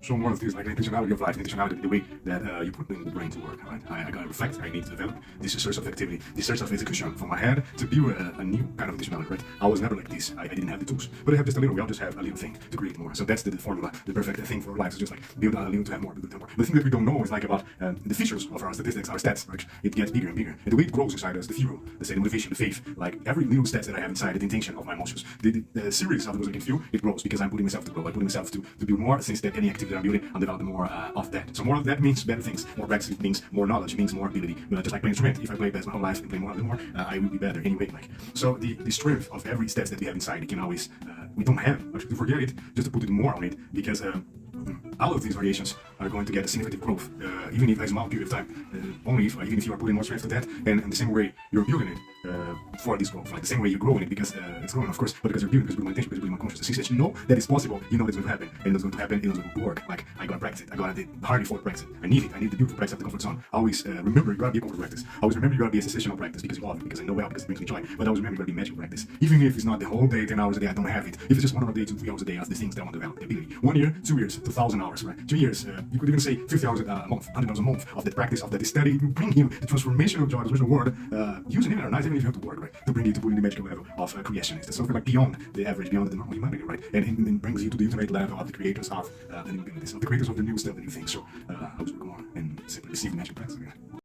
So more of this, like the intentionality of life, the intentionality, the way that you put the brain to work. Right? I gotta reflect. I need to develop this source of activity, this source of execution from my head to build a new kind of intentionality. Right? I was never like this. I didn't have the tools, but I have just a little. We all just have a little thing to create more. So that's the formula, the perfect thing for our lives. Is just like build a little to have more, build to have more. The thing that we don't know is like about the features of our statistics, our stats. Right? It gets bigger and bigger, and the way it grows inside us, the fuel, the motivation, the faith, like every little stats that I have inside, the intention of my emotions, the series of those I can feel, it grows because I'm putting myself to grow. I'm putting myself to build more. Since that any activity I'm building, I'm developing more of that. So more of that means better things. More practice means more knowledge. It means more ability. Just like playing instrument. If I play bass my whole life and play more and more, I will be better anyway. Like so, the strength of every stats that we have inside, it can always we don't have. But to forget it, just to put it more on it, because all of these variations are going to get a significant growth, even if a small period of time. Only if even if you are putting more strength to that, and in the same way you're building it for this growth, like the same way you're growing it because it's growing, of course, but because you're building, because you're building my intention, because you're building my consciousness. Since that you know that it's possible, you know it's going to happen, and it's going to happen, and it's going to work. Like I gotta practice it. I gotta hard for practice it. I need it. I need the beautiful practice of the comfort zone. Always remember you gotta be a comfort practice. Always remember you gotta be a sensational practice because you love it, because I know well, because it brings me joy. But always remember you gotta be magical practice. Even if it's not the whole day, 10 hours a day, I don't have it. If it's just 1 hour a day, 2, 3 hours a day, as the things that I want to develop, the ability. 1 year, 2 years, 2,000 hours, right? 2 years, you could even say 50 hours a month, 100 hours a month of that practice, of that study, to bring him the transformation of joy, the transformation of word, using it or not, even if you have to work, right? To bring you to put in the magical level of creation. It's something like beyond the average, beyond the normal humanity, right? And it brings you to the ultimate level of the creators of the new abilities, of the creators of the new stuff, the new things. So I was working on and simply receive magical practice again.